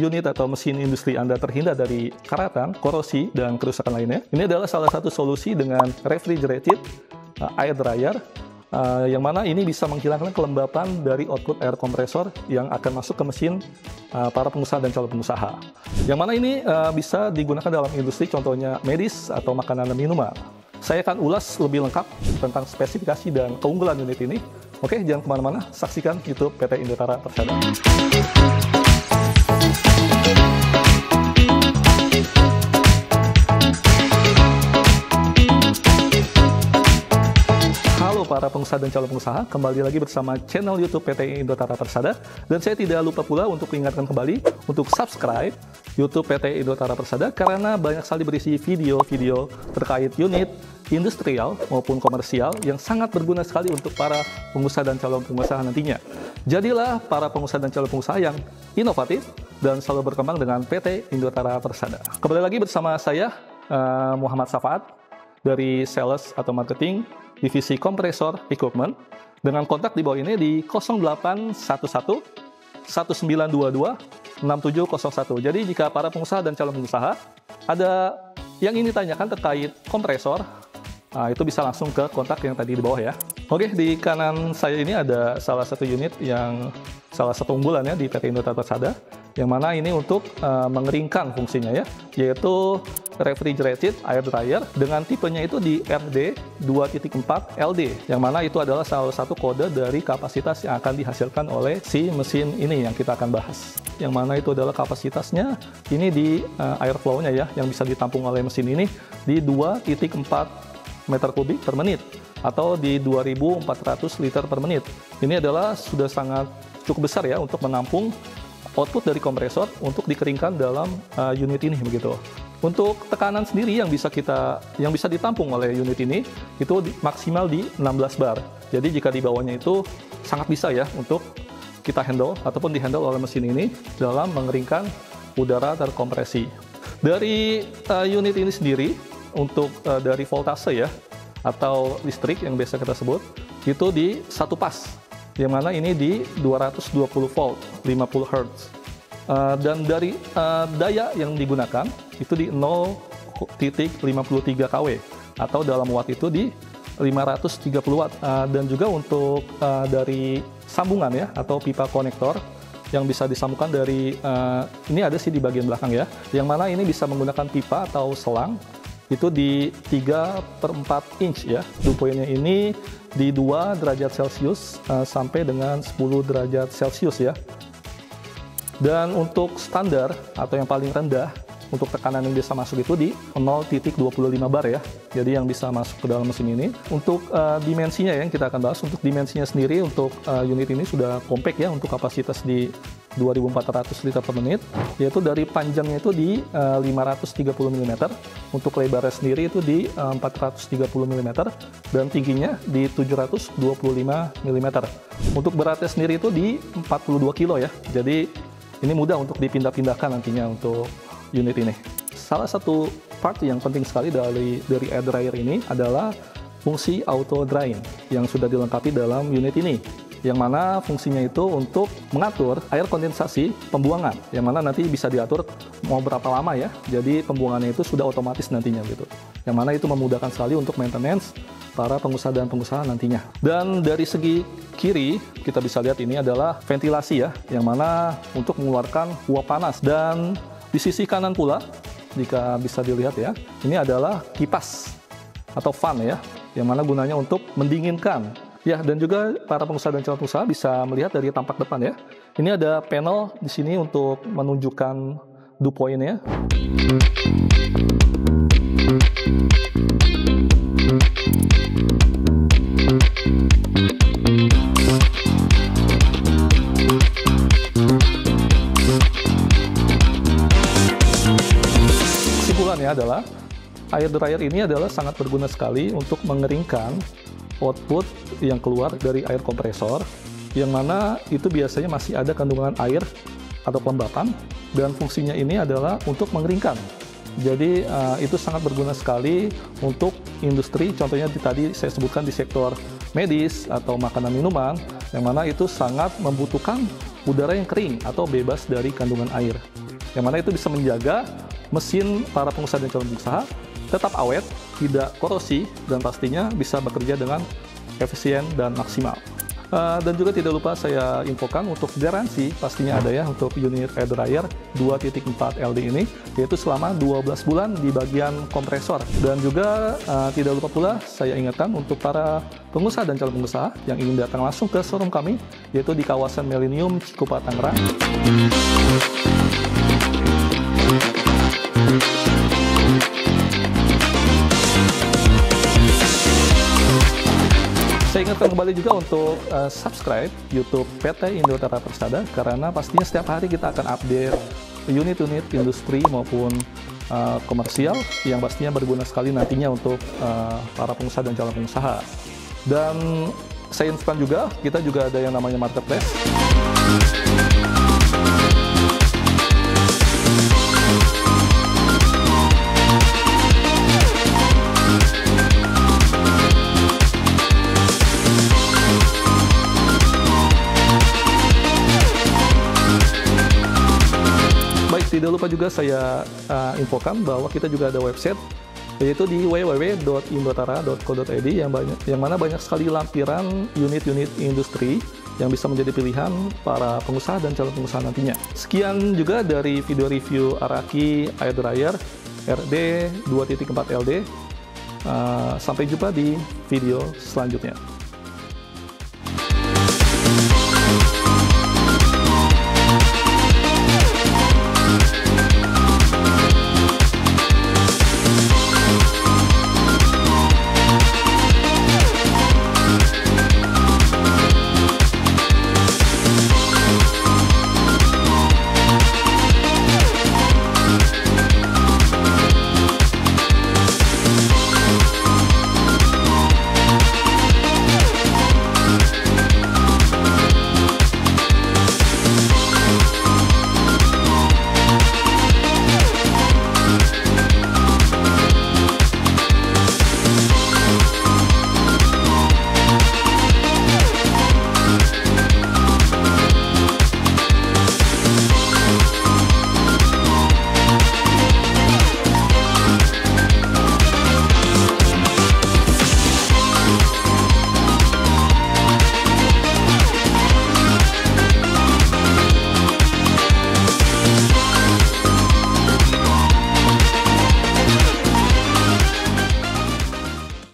unit atau mesin industri Anda terhindar dari karatan, korosi, dan kerusakan lainnya, ini adalah salah satu solusi dengan refrigerated air dryer, yang mana ini bisa menghilangkan kelembapan dari output air kompresor yang akan masuk ke mesin para pengusaha dan calon pengusaha. Yang mana ini bisa digunakan dalam industri, contohnya medis atau makanan dan minuman. Saya akan ulas lebih lengkap tentang spesifikasi dan keunggulan unit ini. Oke, jangan kemana-mana, saksikan YouTube PT Indotara Persada. Halo para pengusaha dan calon pengusaha, kembali lagi bersama channel YouTube PT Indotara Persada. Dan saya tidak lupa pula untuk mengingatkan kembali untuk subscribe YouTube PT Indotara Persada, karena banyak sekali berisi video-video terkait unit industrial maupun komersial yang sangat berguna sekali untuk para pengusaha dan calon pengusaha nantinya. Jadilah para pengusaha dan calon pengusaha yang inovatif dan selalu berkembang dengan PT Indotara Persada. Kembali lagi bersama saya, Muhammad Safaat, dari Sales atau Marketing Divisi Kompresor Equipment, dengan kontak di bawah ini di 0811 1922 6701. Jadi jika para pengusaha dan calon pengusaha ada yang ingin ditanyakan terkait kompresor, itu bisa langsung ke kontak yang tadi di bawah ya. Oke, di kanan saya ini ada salah satu unit yang salah satu unggulannya di PT Indotara Persada, yang mana ini untuk mengeringkan fungsinya ya, yaitu refrigerated air dryer dengan tipenya itu di RD 2.4 LD, yang mana itu adalah salah satu kode dari kapasitas yang akan dihasilkan oleh si mesin ini yang kita akan bahas. Yang mana itu adalah kapasitasnya ini di air flow-nya ya, yang bisa ditampung oleh mesin ini di 2.4 meter kubik per menit atau di 2.400 liter per menit. Ini adalah sudah sangat cukup besar ya untuk menampung output dari kompresor untuk dikeringkan dalam unit ini begitu. Untuk tekanan sendiri yang bisa ditampung oleh unit ini itu maksimal di 16 bar. Jadi jika di bawahnya itu sangat bisa ya untuk kita handle ataupun dihandle oleh mesin ini dalam mengeringkan udara terkompresi. Dari unit ini sendiri, untuk dari voltase ya atau listrik yang biasa kita sebut itu di satu pas, yang mana ini di 220 volt 50 Hz, dan dari daya yang digunakan itu di 0.53 kW atau dalam watt itu di 530 watt, dan juga untuk dari sambungan ya atau pipa konektor yang bisa disambungkan dari ini ada sih di bagian belakang ya, yang mana ini bisa menggunakan pipa atau selang itu di 3/4 inch ya. Dew point-nya ini di 2 derajat Celcius sampai dengan 10 derajat Celcius ya. Dan untuk standar atau yang paling rendah untuk tekanan yang bisa masuk itu di 0.25 bar ya. Jadi yang bisa masuk ke dalam mesin ini. Untuk dimensinya yang kita akan bahas, untuk dimensinya sendiri untuk unit ini sudah compact ya, untuk kapasitas di 2.400 liter per menit, yaitu dari panjangnya itu di 530 mm, untuk lebarnya sendiri itu di 430 mm, dan tingginya di 725 mm. Untuk beratnya sendiri itu di 42 kilo ya, jadi ini mudah untuk dipindah-pindahkan nantinya untuk unit ini. Salah satu part yang penting sekali dari air dryer ini adalah fungsi auto drying yang sudah dilengkapi dalam unit ini, yang mana fungsinya itu untuk mengatur air kondensasi pembuangan, yang mana nanti bisa diatur mau berapa lama ya, jadi pembuangannya itu sudah otomatis nantinya gitu, yang mana itu memudahkan sekali untuk maintenance para pengusaha dan pengusaha nantinya. Dan dari segi kiri kita bisa lihat ini adalah ventilasi ya, yang mana untuk mengeluarkan uap panas, dan di sisi kanan pula jika bisa dilihat ya, ini adalah kipas atau fan ya, yang mana gunanya untuk mendinginkan. Ya, dan juga para pengusaha dan calon pengusaha bisa melihat dari tampak depan ya. Ini ada panel di sini untuk menunjukkan dew point-nya. Kesimpulannya adalah air dryer ini adalah sangat berguna sekali untuk mengeringkan output yang keluar dari air kompresor, yang mana itu biasanya masih ada kandungan air atau kelembapan, dan fungsinya ini adalah untuk mengeringkan. Jadi itu sangat berguna sekali untuk industri, contohnya tadi saya sebutkan di sektor medis atau makanan minuman, yang mana itu sangat membutuhkan udara yang kering atau bebas dari kandungan air. yang mana itu bisa menjaga mesin para pengusaha dan calon pengusaha tetap awet, tidak korosi, dan pastinya bisa bekerja dengan efisien dan maksimal. Dan juga tidak lupa saya infokan untuk garansi pastinya ada ya untuk unit air dryer 2.4 LD ini, yaitu selama 12 bulan di bagian kompresor. Dan juga tidak lupa pula saya ingatkan untuk para pengusaha dan calon pengusaha yang ingin datang langsung ke showroom kami, yaitu di kawasan Millennium Cikupa, Tangerang. Saya ingatkan kembali juga untuk subscribe YouTube PT Indotara Persada, karena pastinya setiap hari kita akan update unit-unit industri maupun komersial yang pastinya berguna sekali nantinya untuk para pengusaha dan calon pengusaha. Dan saya infokan juga, kita juga ada yang namanya marketplace. Tidak lupa juga saya infokan bahwa kita juga ada website, yaitu di www.indotara.co.id yang mana banyak sekali lampiran unit-unit industri yang bisa menjadi pilihan para pengusaha dan calon pengusaha nantinya. Sekian juga dari video review Araki Air Dryer RD 2.4 LD. Sampai jumpa di video selanjutnya.